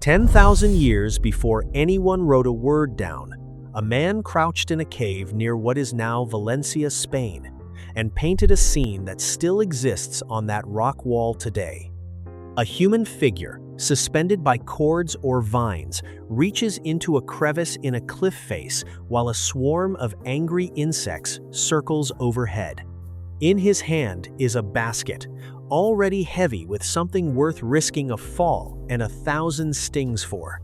10,000 years before anyone wrote a word down, a man crouched in a cave near what is now Valencia, Spain, and painted a scene that still exists on that rock wall today. A human figure, suspended by cords or vines, reaches into a crevice in a cliff face while a swarm of angry insects circles overhead. In his hand is a basket, already heavy with something worth risking a fall and 1,000 stings for.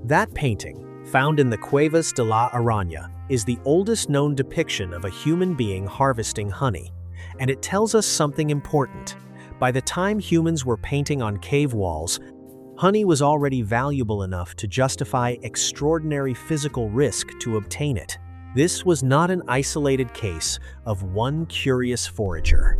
That painting, found in the Cuevas de la Araña, is the oldest known depiction of a human being harvesting honey, and it tells us something important. By the time humans were painting on cave walls, honey was already valuable enough to justify extraordinary physical risk to obtain it. This was not an isolated case of one curious forager.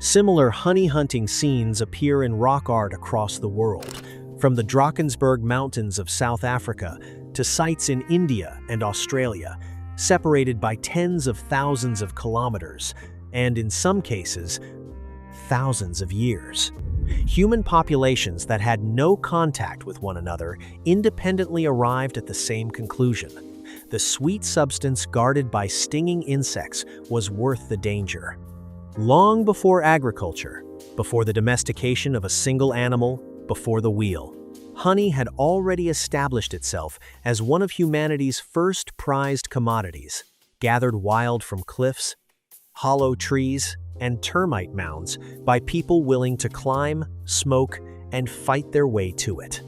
Similar honey hunting scenes appear in rock art across the world, from the Drakensberg Mountains of South Africa to sites in India and Australia, separated by tens of thousands of kilometers, and in some cases, thousands of years. Human populations that had no contact with one another independently arrived at the same conclusion. The sweet substance guarded by stinging insects was worth the danger. Long before agriculture, before the domestication of a single animal, before the wheel, honey had already established itself as one of humanity's first prized commodities, gathered wild from cliffs, hollow trees, and termite mounds by people willing to climb, smoke, and fight their way to it.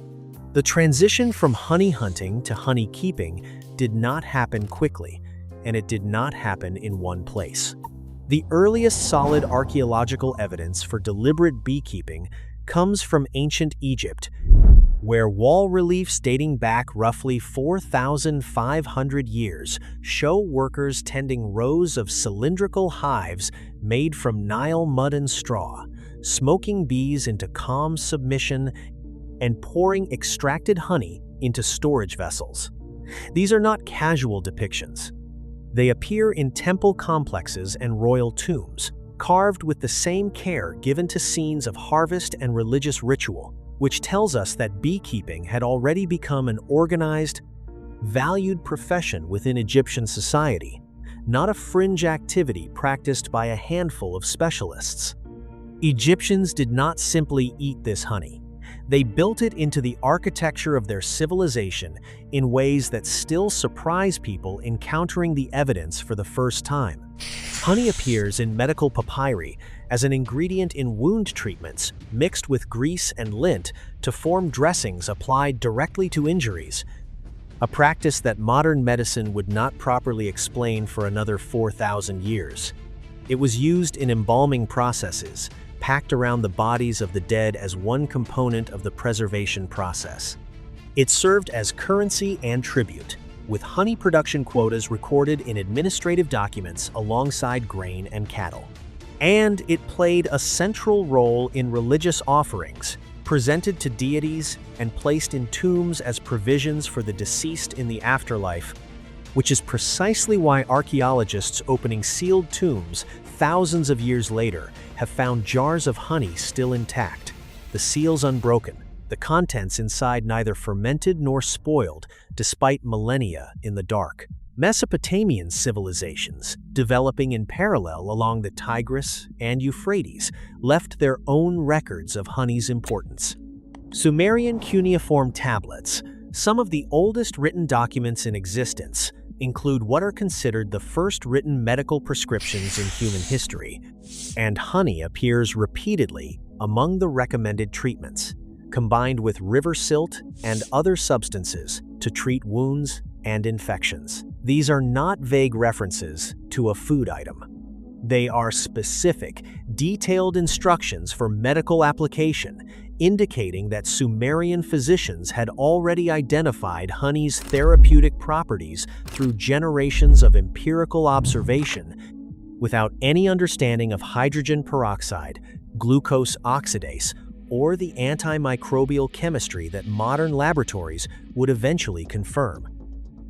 The transition from honey hunting to honey keeping did not happen quickly, and it did not happen in one place. The earliest solid archaeological evidence for deliberate beekeeping comes from ancient Egypt, where wall reliefs dating back roughly 4,500 years show workers tending rows of cylindrical hives made from Nile mud and straw, smoking bees into calm submission and pouring extracted honey into storage vessels. These are not casual depictions. They appear in temple complexes and royal tombs, carved with the same care given to scenes of harvest and religious ritual, which tells us that beekeeping had already become an organized, valued profession within Egyptian society, not a fringe activity practiced by a handful of specialists. Egyptians did not simply eat this honey. They built it into the architecture of their civilization in ways that still surprise people encountering the evidence for the first time. Honey appears in medical papyri as an ingredient in wound treatments mixed with grease and lint to form dressings applied directly to injuries, a practice that modern medicine would not properly explain for another 4,000 years. It was used in embalming processes, packed around the bodies of the dead as one component of the preservation process. It served as currency and tribute, with honey production quotas recorded in administrative documents alongside grain and cattle. And it played a central role in religious offerings, presented to deities and placed in tombs as provisions for the deceased in the afterlife, which is precisely why archaeologists opening sealed tombs thousands of years later have found jars of honey still intact, the seals unbroken, the contents inside neither fermented nor spoiled, despite millennia in the dark. Mesopotamian civilizations, developing in parallel along the Tigris and Euphrates, left their own records of honey's importance. Sumerian cuneiform tablets, some of the oldest written documents in existence, include what are considered the first written medical prescriptions in human history, and honey appears repeatedly among the recommended treatments, combined with river silt and other substances to treat wounds and infections. These are not vague references to a food item. They are specific, detailed instructions for medical application, indicating that Sumerian physicians had already identified honey's therapeutic properties through generations of empirical observation, without any understanding of hydrogen peroxide, glucose oxidase, or the antimicrobial chemistry that modern laboratories would eventually confirm.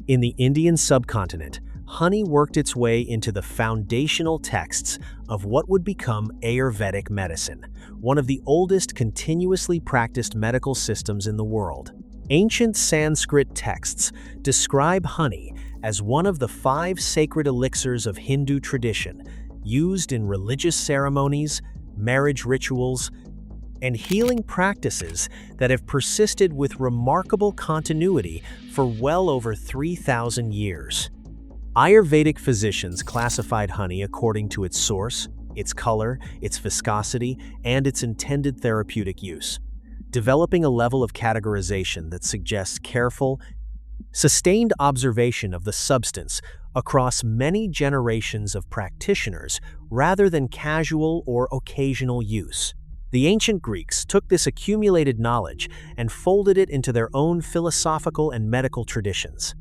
In the Indian subcontinent, honey worked its way into the foundational texts of what would become Ayurvedic medicine, one of the oldest continuously practiced medical systems in the world. Ancient Sanskrit texts describe honey as one of the 5 sacred elixirs of Hindu tradition, used in religious ceremonies, marriage rituals, and healing practices that have persisted with remarkable continuity for well over 3,000 years. Ayurvedic physicians classified honey according to its source, its color, its viscosity, and its intended therapeutic use, developing a level of categorization that suggests careful, sustained observation of the substance across many generations of practitioners rather than casual or occasional use. The ancient Greeks took this accumulated knowledge and folded it into their own philosophical and medical traditions.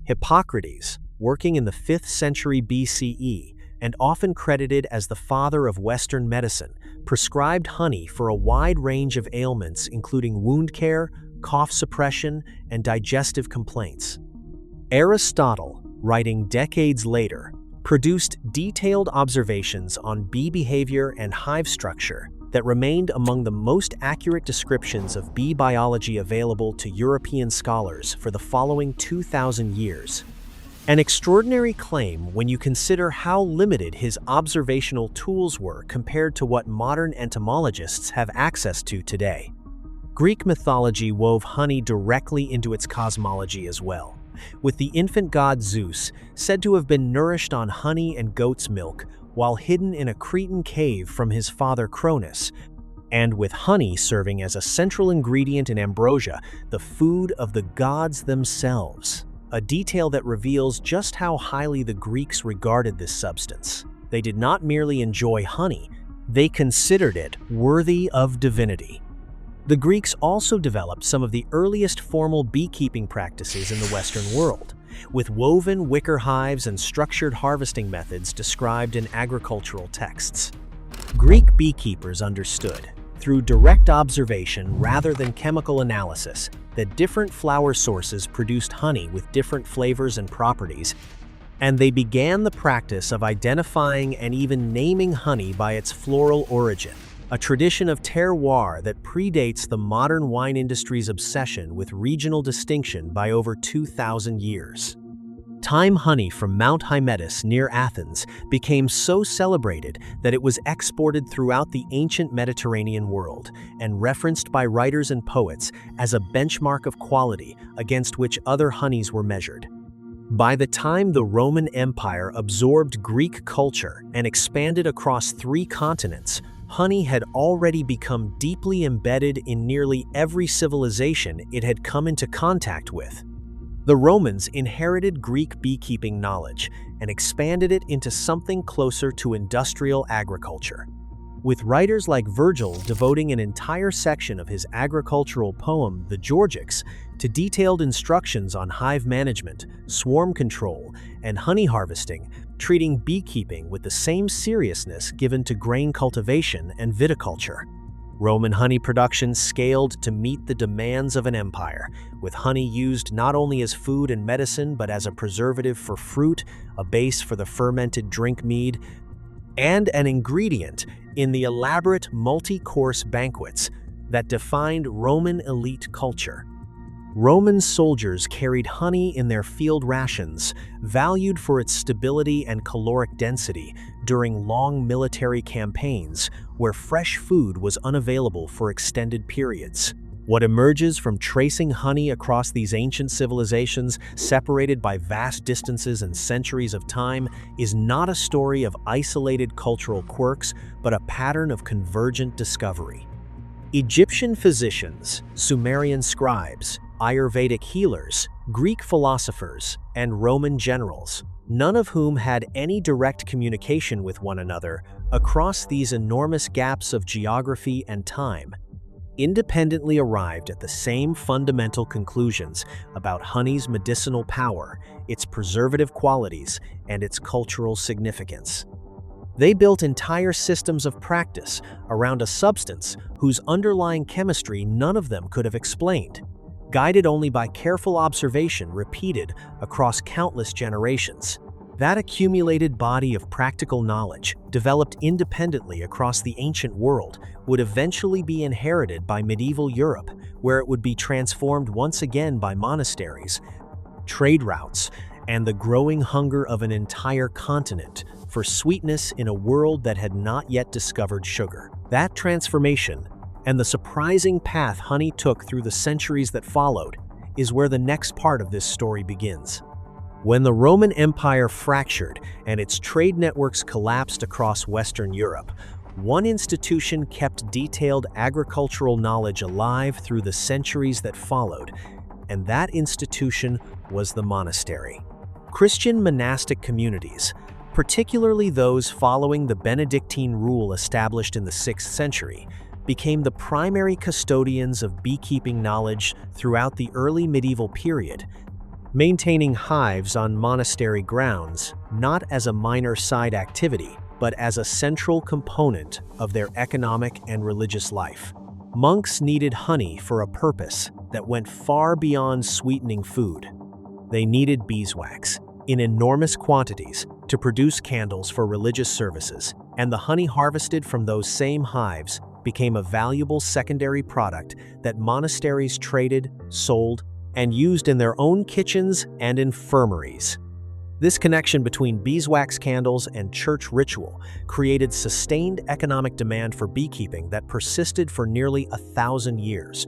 Hippocrates, working in the 5th century BCE and often credited as the father of Western medicine, prescribed honey for a wide range of ailments including wound care, cough suppression, and digestive complaints. Aristotle, writing decades later, produced detailed observations on bee behavior and hive structure that remained among the most accurate descriptions of bee biology available to European scholars for the following 2,000 years. An extraordinary claim when you consider how limited his observational tools were compared to what modern entomologists have access to today. Greek mythology wove honey directly into its cosmology as well, with the infant god Zeus said to have been nourished on honey and goat's milk while hidden in a Cretan cave from his father Cronus, and with honey serving as a central ingredient in ambrosia, the food of the gods themselves. A detail that reveals just how highly the Greeks regarded this substance. They did not merely enjoy honey, they considered it worthy of divinity. The Greeks also developed some of the earliest formal beekeeping practices in the Western world, with woven wicker hives and structured harvesting methods described in agricultural texts. Greek beekeepers understood, through direct observation rather than chemical analysis, that different flower sources produced honey with different flavors and properties, and they began the practice of identifying and even naming honey by its floral origin, a tradition of terroir that predates the modern wine industry's obsession with regional distinction by over 2,000 years. Thyme honey from Mount Hymettus near Athens became so celebrated that it was exported throughout the ancient Mediterranean world and referenced by writers and poets as a benchmark of quality against which other honeys were measured. By the time the Roman Empire absorbed Greek culture and expanded across 3 continents, honey had already become deeply embedded in nearly every civilization it had come into contact with. The Romans inherited Greek beekeeping knowledge and expanded it into something closer to industrial agriculture, with writers like Virgil devoting an entire section of his agricultural poem, the Georgics, to detailed instructions on hive management, swarm control, and honey harvesting, treating beekeeping with the same seriousness given to grain cultivation and viticulture. Roman honey production scaled to meet the demands of an empire, with honey used not only as food and medicine but as a preservative for fruit, a base for the fermented drink mead, and an ingredient in the elaborate multi-course banquets that defined Roman elite culture. Roman soldiers carried honey in their field rations, valued for its stability and caloric density during long military campaigns where fresh food was unavailable for extended periods. What emerges from tracing honey across these ancient civilizations, separated by vast distances and centuries of time, is not a story of isolated cultural quirks, but a pattern of convergent discovery. Egyptian physicians, Sumerian scribes, Ayurvedic healers, Greek philosophers, and Roman generals, none of whom had any direct communication with one another across these enormous gaps of geography and time, independently arrived at the same fundamental conclusions about honey's medicinal power, its preservative qualities, and its cultural significance. They built entire systems of practice around a substance whose underlying chemistry none of them could have explained, guided only by careful observation repeated across countless generations. That accumulated body of practical knowledge, developed independently across the ancient world, would eventually be inherited by medieval Europe, where it would be transformed once again by monasteries, trade routes, and the growing hunger of an entire continent for sweetness in a world that had not yet discovered sugar. That transformation, and the surprising path honey took through the centuries that followed, is where the next part of this story begins. When the Roman Empire fractured and its trade networks collapsed across Western Europe, one institution kept detailed agricultural knowledge alive through the centuries that followed, and that institution was the monastery. Christian monastic communities, particularly those following the Benedictine rule established in the 6th century, became the primary custodians of beekeeping knowledge throughout the early medieval period, maintaining hives on monastery grounds not as a minor side activity, but as a central component of their economic and religious life. Monks needed honey for a purpose that went far beyond sweetening food. They needed beeswax in enormous quantities to produce candles for religious services, and the honey harvested from those same hives became a valuable secondary product that monasteries traded, sold, and used in their own kitchens and infirmaries. This connection between beeswax candles and church ritual created sustained economic demand for beekeeping that persisted for nearly 1,000 years,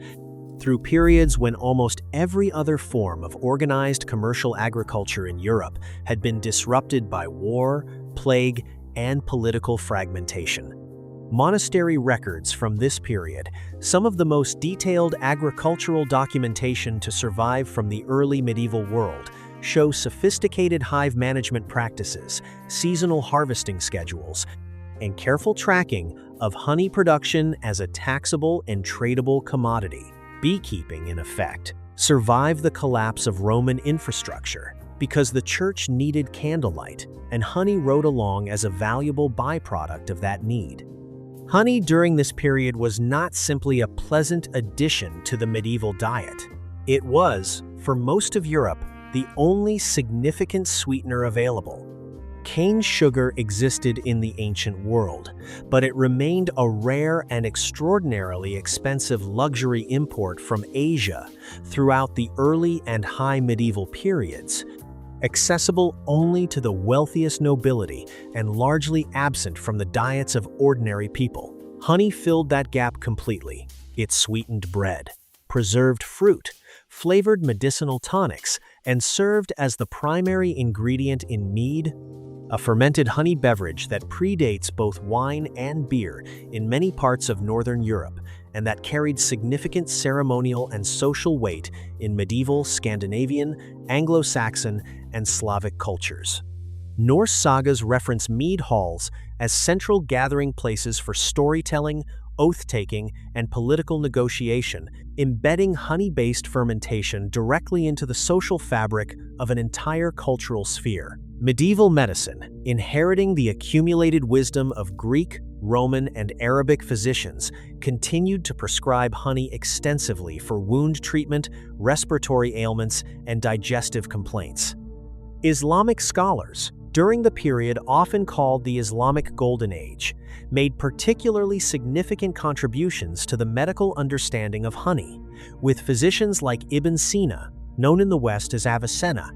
through periods when almost every other form of organized commercial agriculture in Europe had been disrupted by war, plague, and political fragmentation. Monastery records from this period, some of the most detailed agricultural documentation to survive from the early medieval world, show sophisticated hive management practices, seasonal harvesting schedules, and careful tracking of honey production as a taxable and tradable commodity. Beekeeping, in effect, survived the collapse of Roman infrastructure because the church needed candlelight, and honey rode along as a valuable byproduct of that need. Honey during this period was not simply a pleasant addition to the medieval diet. It was, for most of Europe, the only significant sweetener available. Cane sugar existed in the ancient world, but it remained a rare and extraordinarily expensive luxury import from Asia throughout the early and high medieval periods, accessible only to the wealthiest nobility and largely absent from the diets of ordinary people. Honey filled that gap completely. It sweetened bread, preserved fruit, flavored medicinal tonics, and served as the primary ingredient in mead, a fermented honey beverage that predates both wine and beer in many parts of Northern Europe, and that carried significant ceremonial and social weight in medieval Scandinavian, Anglo-Saxon, and Slavic cultures. Norse sagas reference mead halls as central gathering places for storytelling, oath-taking, and political negotiation, embedding honey-based fermentation directly into the social fabric of an entire cultural sphere. Medieval medicine, inheriting the accumulated wisdom of Greek, Roman, and Arabic physicians, continued to prescribe honey extensively for wound treatment, respiratory ailments, and digestive complaints. Islamic scholars, during the period often called the Islamic Golden Age, made particularly significant contributions to the medical understanding of honey, with physicians like Ibn Sina, known in the West as Avicenna,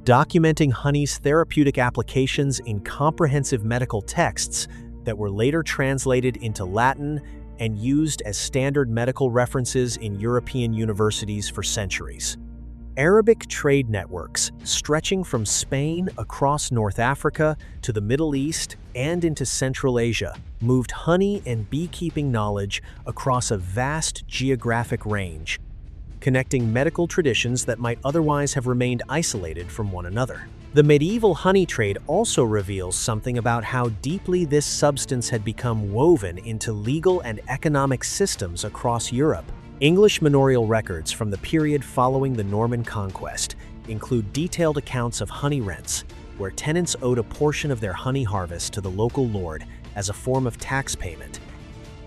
documenting honey's therapeutic applications in comprehensive medical texts that were later translated into Latin and used as standard medical references in European universities for centuries. Arabic trade networks, stretching from Spain across North Africa to the Middle East and into Central Asia, moved honey and beekeeping knowledge across a vast geographic range, connecting medical traditions that might otherwise have remained isolated from one another. The medieval honey trade also reveals something about how deeply this substance had become woven into legal and economic systems across Europe. English manorial records from the period following the Norman conquest include detailed accounts of honey rents, where tenants owed a portion of their honey harvest to the local lord as a form of tax payment,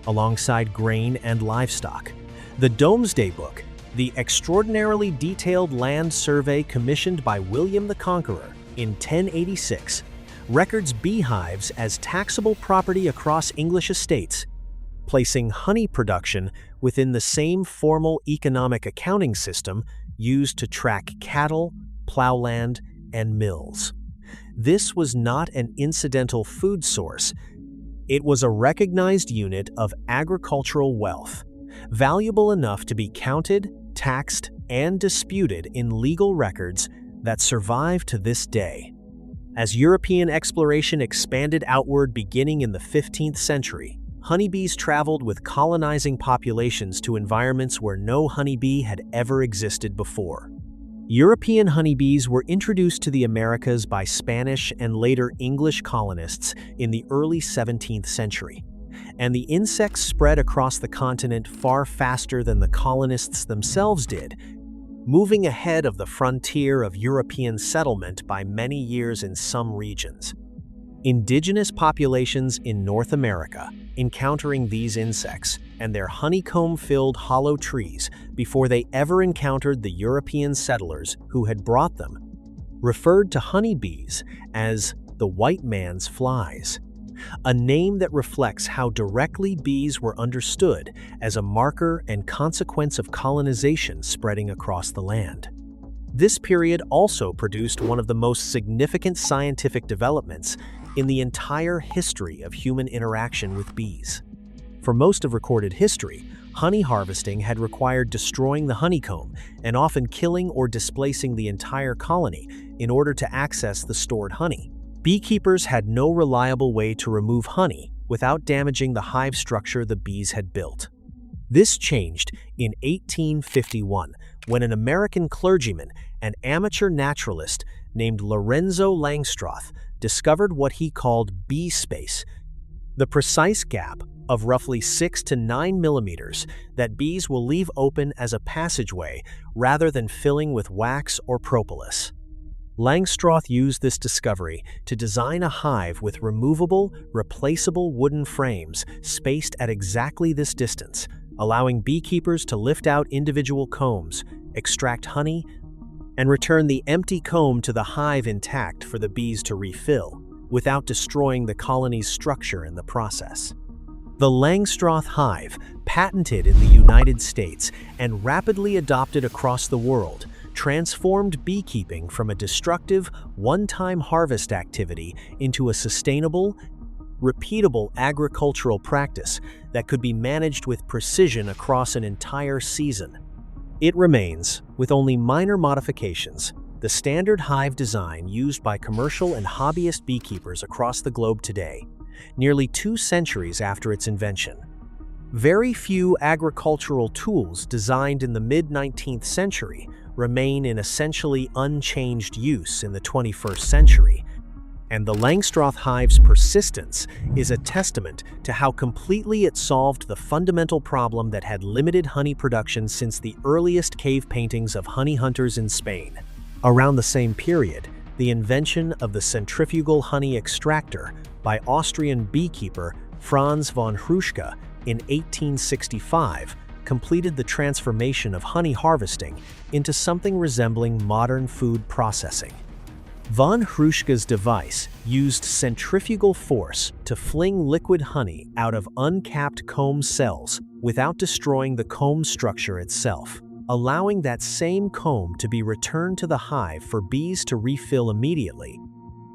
alongside grain and livestock. The Domesday Book, the extraordinarily detailed land survey commissioned by William the Conqueror, In 1086, records beehives as taxable property across English estates, placing honey production within the same formal economic accounting system used to track cattle, plowland, and mills. This was not an incidental food source. It was a recognized unit of agricultural wealth, valuable enough to be counted, taxed, and disputed in legal records that survive to this day. As European exploration expanded outward beginning in the 15th century, honeybees traveled with colonizing populations to environments where no honeybee had ever existed before. European honeybees were introduced to the Americas by Spanish and later English colonists in the early 17th century, and the insects spread across the continent far faster than the colonists themselves did, moving ahead of the frontier of European settlement by many years in some regions. Indigenous populations in North America, encountering these insects and their honeycomb-filled hollow trees before they ever encountered the European settlers who had brought them, referred to honeybees as the white man's flies, a name that reflects how directly bees were understood as a marker and consequence of colonization spreading across the land. This period also produced one of the most significant scientific developments in the entire history of human interaction with bees. For most of recorded history, honey harvesting had required destroying the honeycomb and often killing or displacing the entire colony in order to access the stored honey. Beekeepers had no reliable way to remove honey without damaging the hive structure the bees had built. This changed in 1851 when an American clergyman and amateur naturalist named Lorenzo Langstroth discovered what he called bee space, the precise gap of roughly 6 to 9 millimeters that bees will leave open as a passageway rather than filling with wax or propolis. Langstroth used this discovery to design a hive with removable, replaceable wooden frames spaced at exactly this distance, allowing beekeepers to lift out individual combs, extract honey, and return the empty comb to the hive intact for the bees to refill, without destroying the colony's structure in the process. The Langstroth hive, patented in the United States and rapidly adopted across the world, transformed beekeeping from a destructive, one-time harvest activity into a sustainable, repeatable agricultural practice that could be managed with precision across an entire season. It remains, with only minor modifications, the standard hive design used by commercial and hobbyist beekeepers across the globe today, nearly 2 centuries after its invention. Very few agricultural tools designed in the mid-19th century remain in essentially unchanged use in the 21st century, and the Langstroth hive's persistence is a testament to how completely it solved the fundamental problem that had limited honey production since the earliest cave paintings of honey hunters in Spain. Around the same period, the invention of the centrifugal honey extractor by Austrian beekeeper Franz von Hruschka in 1865 completed the transformation of honey harvesting into something resembling modern food processing. Von Hruschka's device used centrifugal force to fling liquid honey out of uncapped comb cells without destroying the comb structure itself, allowing that same comb to be returned to the hive for bees to refill immediately,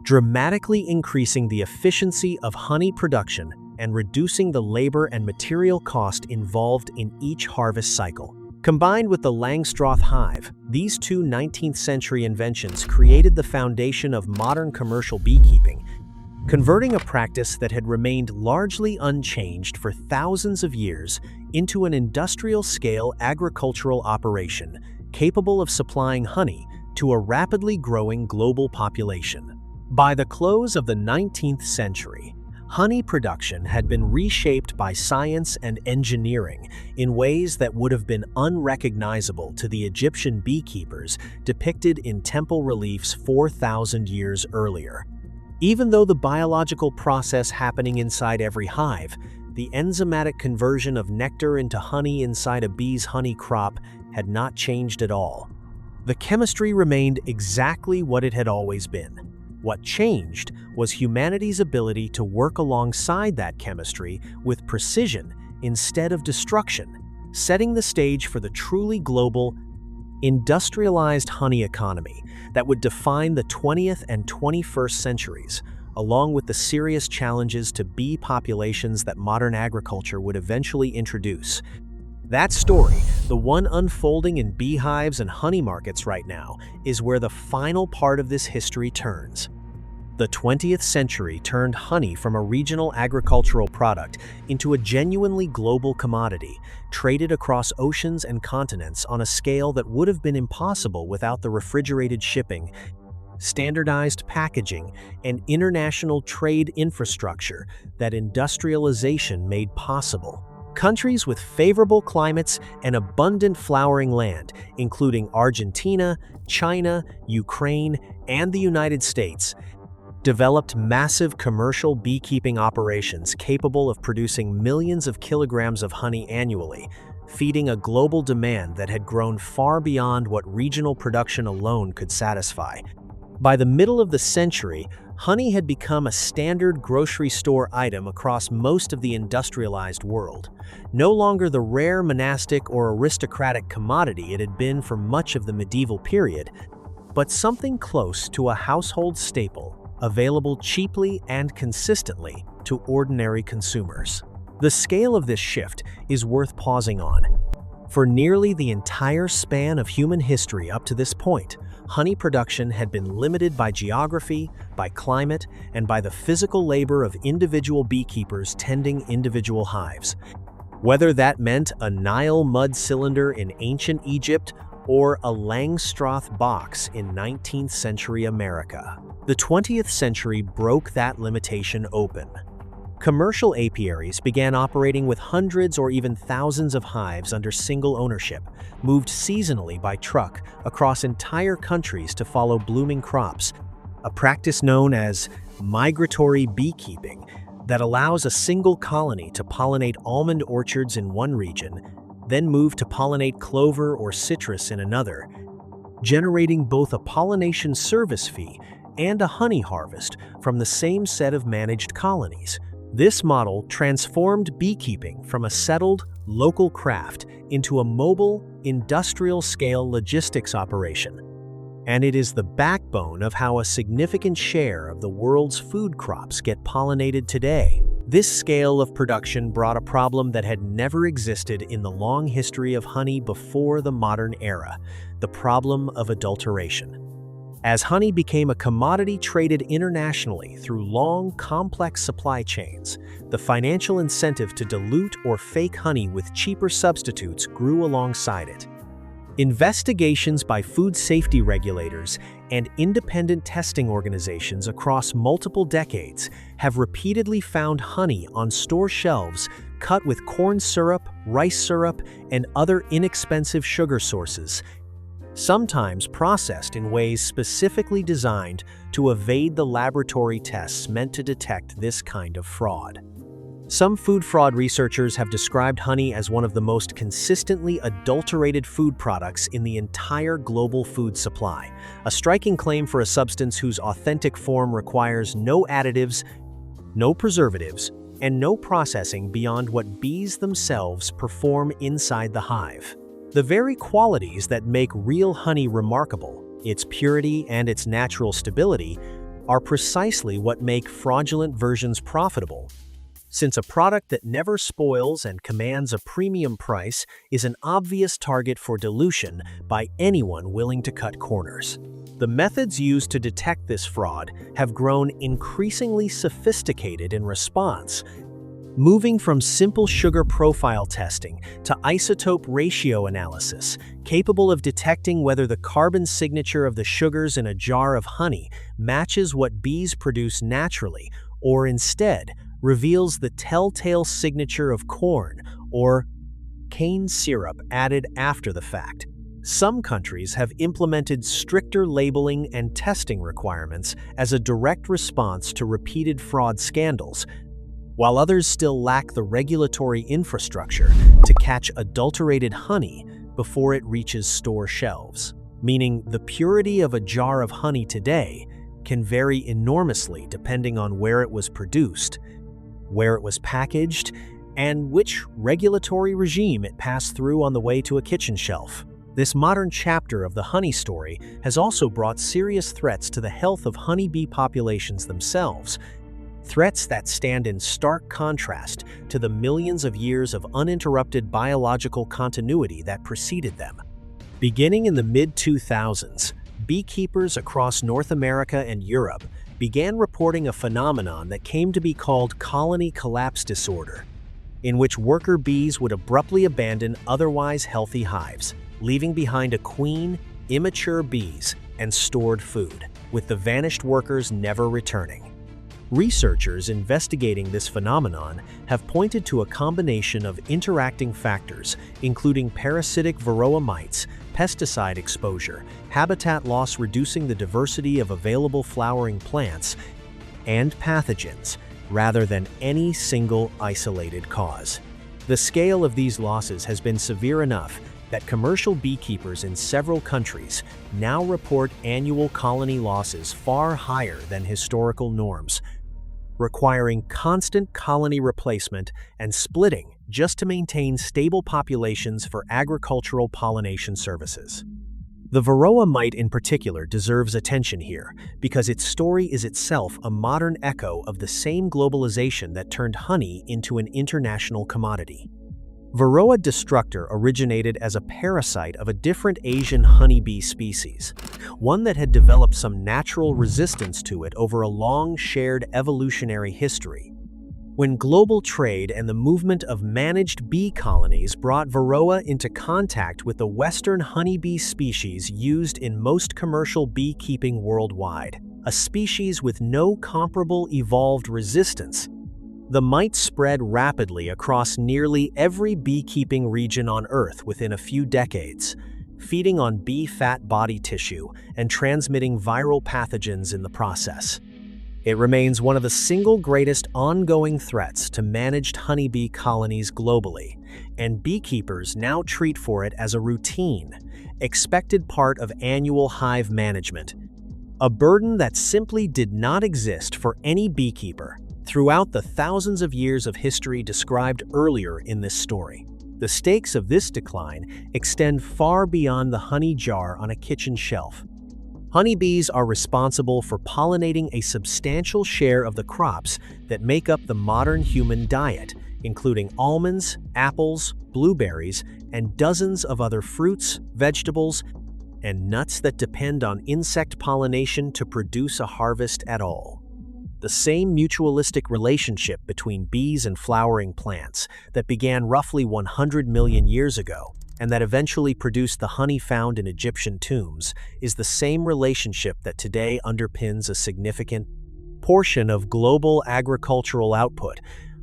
dramatically increasing the efficiency of honey production and reducing the labor and material cost involved in each harvest cycle. Combined with the Langstroth hive, these two 19th-century inventions created the foundation of modern commercial beekeeping, converting a practice that had remained largely unchanged for thousands of years into an industrial-scale agricultural operation capable of supplying honey to a rapidly growing global population. By the close of the 19th century, honey production had been reshaped by science and engineering in ways that would have been unrecognizable to the Egyptian beekeepers depicted in temple reliefs 4,000 years earlier. Even though the biological process happening inside every hive, the enzymatic conversion of nectar into honey inside a bee's honey crop, had not changed at all. The chemistry remained exactly what it had always been. What changed was humanity's ability to work alongside that chemistry with precision instead of destruction, setting the stage for the truly global, industrialized honey economy that would define the 20th and 21st centuries, along with the serious challenges to bee populations that modern agriculture would eventually introduce. That story, the one unfolding in beehives and honey markets right now, is where the final part of this history turns. The 20th century turned honey from a regional agricultural product into a genuinely global commodity, traded across oceans and continents on a scale that would have been impossible without the refrigerated shipping, standardized packaging, and international trade infrastructure that industrialization made possible. Countries with favorable climates and abundant flowering land, including Argentina, China, Ukraine, and the United States, developed massive commercial beekeeping operations capable of producing millions of kilograms of honey annually, feeding a global demand that had grown far beyond what regional production alone could satisfy. By the middle of the century, honey had become a standard grocery store item across most of the industrialized world, no longer the rare monastic or aristocratic commodity it had been for much of the medieval period, but something close to a household staple, available cheaply and consistently to ordinary consumers. The scale of this shift is worth pausing on. For nearly the entire span of human history up to this point, honey production had been limited by geography, by climate, and by the physical labor of individual beekeepers tending individual hives. Whether that meant a Nile mud cylinder in ancient Egypt or a Langstroth box in 19th century America. The 20th century broke that limitation open. Commercial apiaries began operating with hundreds or even thousands of hives under single ownership, moved seasonally by truck across entire countries to follow blooming crops, a practice known as migratory beekeeping that allows a single colony to pollinate almond orchards in one region, then move to pollinate clover or citrus in another, generating both a pollination service fee and a honey harvest from the same set of managed colonies. This model transformed beekeeping from a settled, local craft into a mobile, industrial-scale logistics operation. And it is the backbone of how a significant share of the world's food crops get pollinated today. This scale of production brought a problem that had never existed in the long history of honey before the modern era: the problem of adulteration. As honey became a commodity traded internationally through long, complex supply chains, the financial incentive to dilute or fake honey with cheaper substitutes grew alongside it. Investigations by food safety regulators and independent testing organizations across multiple decades have repeatedly found honey on store shelves cut with corn syrup, rice syrup, and other inexpensive sugar sources, sometimes processed in ways specifically designed to evade the laboratory tests meant to detect this kind of fraud. Some food fraud researchers have described honey as one of the most consistently adulterated food products in the entire global food supply, a striking claim for a substance whose authentic form requires no additives, no preservatives, and no processing beyond what bees themselves perform inside the hive. The very qualities that make real honey remarkable, its purity and its natural stability, are precisely what make fraudulent versions profitable, since a product that never spoils and commands a premium price is an obvious target for dilution by anyone willing to cut corners. The methods used to detect this fraud have grown increasingly sophisticated in response, moving from simple sugar profile testing to isotope ratio analysis, capable of detecting whether the carbon signature of the sugars in a jar of honey matches what bees produce naturally, or instead reveals the telltale signature of corn or cane syrup added after the fact. Some countries have implemented stricter labeling and testing requirements as a direct response to repeated fraud scandals, while others still lack the regulatory infrastructure to catch adulterated honey before it reaches store shelves. Meaning, the purity of a jar of honey today can vary enormously depending on where it was produced, where it was packaged, and which regulatory regime it passed through on the way to a kitchen shelf. This modern chapter of the honey story has also brought serious threats to the health of honeybee populations themselves, threats that stand in stark contrast to the millions of years of uninterrupted biological continuity that preceded them. Beginning in the mid-2000s, beekeepers across North America and Europe began reporting a phenomenon that came to be called colony collapse disorder, in which worker bees would abruptly abandon otherwise healthy hives, leaving behind a queen, immature bees, and stored food, with the vanished workers never returning. Researchers investigating this phenomenon have pointed to a combination of interacting factors, including parasitic varroa mites, pesticide exposure, habitat loss reducing the diversity of available flowering plants, and pathogens, rather than any single isolated cause. The scale of these losses has been severe enough that commercial beekeepers in several countries now report annual colony losses far higher than historical norms, requiring constant colony replacement and splitting just to maintain stable populations for agricultural pollination services. The varroa mite in particular deserves attention here because its story is itself a modern echo of the same globalization that turned honey into an international commodity. Varroa destructor originated as a parasite of a different Asian honeybee species, one that had developed some natural resistance to it over a long shared evolutionary history. When global trade and the movement of managed bee colonies brought Varroa into contact with the Western honeybee species used in most commercial beekeeping worldwide, a species with no comparable evolved resistance, the mite spread rapidly across nearly every beekeeping region on Earth within a few decades, feeding on bee fat body tissue and transmitting viral pathogens in the process. It remains one of the single greatest ongoing threats to managed honeybee colonies globally, and beekeepers now treat for it as a routine, expected part of annual hive management, a burden that simply did not exist for any beekeeper throughout the thousands of years of history described earlier in this story. The stakes of this decline extend far beyond the honey jar on a kitchen shelf. Honeybees are responsible for pollinating a substantial share of the crops that make up the modern human diet, including almonds, apples, blueberries, and dozens of other fruits, vegetables, and nuts that depend on insect pollination to produce a harvest at all. The same mutualistic relationship between bees and flowering plants that began roughly 100 million years ago and that eventually produced the honey found in Egyptian tombs is the same relationship that today underpins a significant portion of global agricultural output,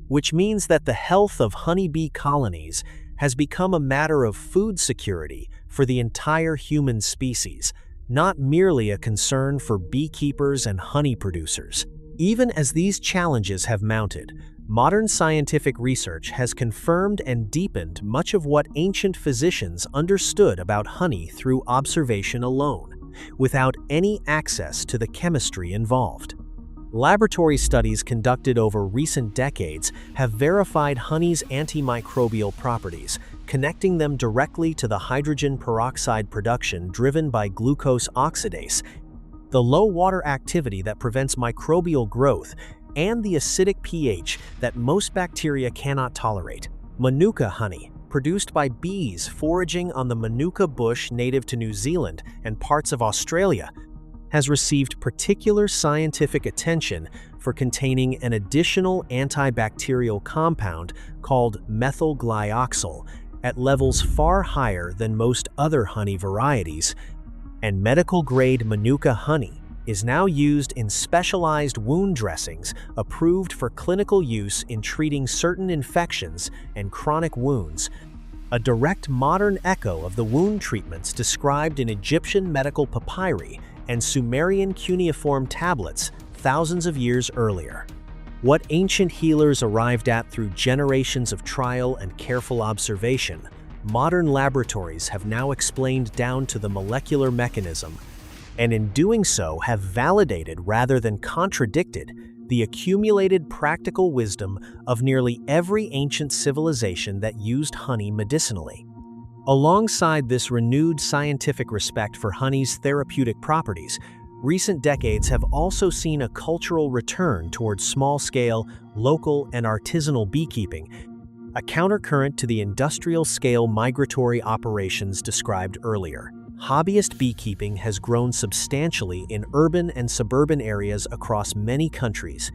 which means that the health of honeybee colonies has become a matter of food security for the entire human species, not merely a concern for beekeepers and honey producers. Even as these challenges have mounted, modern scientific research has confirmed and deepened much of what ancient physicians understood about honey through observation alone, without any access to the chemistry involved. Laboratory studies conducted over recent decades have verified honey's antimicrobial properties, connecting them directly to the hydrogen peroxide production driven by glucose oxidase, the low water activity that prevents microbial growth, and the acidic pH that most bacteria cannot tolerate. Manuka honey, produced by bees foraging on the Manuka bush native to New Zealand and parts of Australia, has received particular scientific attention for containing an additional antibacterial compound called methyl glyoxal at levels far higher than most other honey varieties, and medical-grade Manuka honey is now used in specialized wound dressings approved for clinical use in treating certain infections and chronic wounds, a direct modern echo of the wound treatments described in Egyptian medical papyri and Sumerian cuneiform tablets thousands of years earlier. What ancient healers arrived at through generations of trial and careful observation, modern laboratories have now explained down to the molecular mechanism, and in doing so have validated rather than contradicted the accumulated practical wisdom of nearly every ancient civilization that used honey medicinally. Alongside this renewed scientific respect for honey's therapeutic properties, recent decades have also seen a cultural return towards small-scale, local, and artisanal beekeeping, a countercurrent to the industrial-scale migratory operations described earlier. Hobbyist beekeeping has grown substantially in urban and suburban areas across many countries,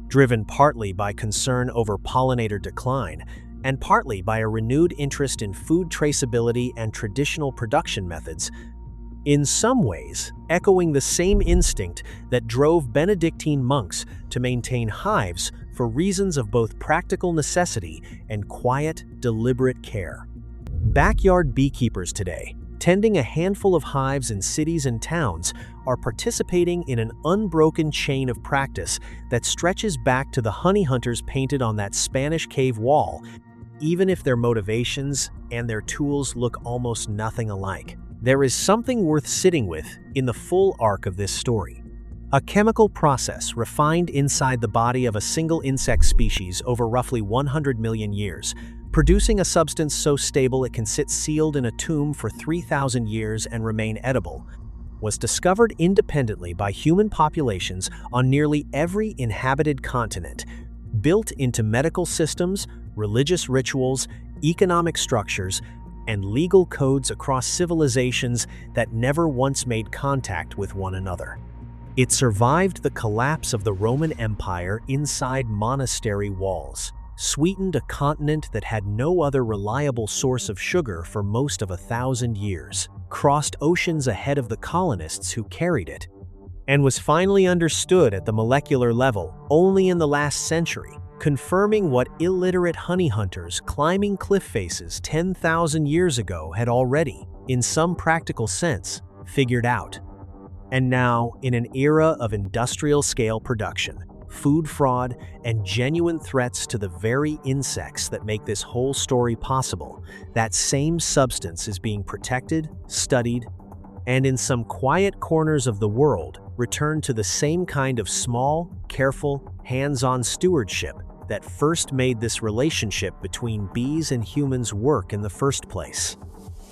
driven partly by concern over pollinator decline, and partly by a renewed interest in food traceability and traditional production methods, in some ways echoing the same instinct that drove Benedictine monks to maintain hives for reasons of both practical necessity and quiet, deliberate care. Backyard beekeepers today, tending a handful of hives in cities and towns, are participating in an unbroken chain of practice that stretches back to the honey hunters painted on that Spanish cave wall, even if their motivations and their tools look almost nothing alike. There is something worth sitting with in the full arc of this story. A chemical process refined inside the body of a single insect species over roughly 100 million years, producing a substance so stable it can sit sealed in a tomb for 3,000 years and remain edible, was discovered independently by human populations on nearly every inhabited continent, built into medical systems, religious rituals, economic structures, and legal codes across civilizations that never once made contact with one another. It survived the collapse of the Roman Empire inside monastery walls, sweetened a continent that had no other reliable source of sugar for most of 1,000 years, crossed oceans ahead of the colonists who carried it, and was finally understood at the molecular level only in the last century, confirming what illiterate honey hunters climbing cliff faces 10,000 years ago had already, in some practical sense, figured out. And now, in an era of industrial-scale production, food fraud, and genuine threats to the very insects that make this whole story possible, that same substance is being protected, studied, and in some quiet corners of the world, returned to the same kind of small, careful, hands-on stewardship that first made this relationship between bees and humans work in the first place.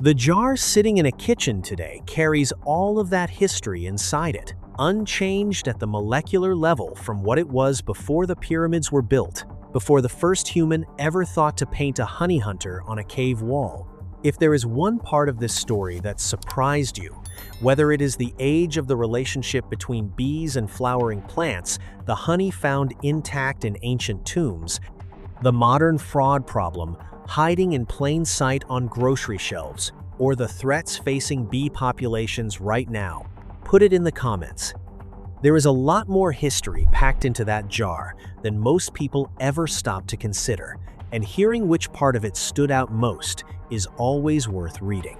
The jar sitting in a kitchen today carries all of that history inside it, unchanged at the molecular level from what it was before the pyramids were built, before the first human ever thought to paint a honey hunter on a cave wall. If there is one part of this story that surprised you, whether it is the age of the relationship between bees and flowering plants, the honey found intact in ancient tombs, the modern fraud problem hiding in plain sight on grocery shelves, or the threats facing bee populations right now, put it in the comments. There is a lot more history packed into that jar than most people ever stop to consider, and hearing which part of it stood out most is always worth reading.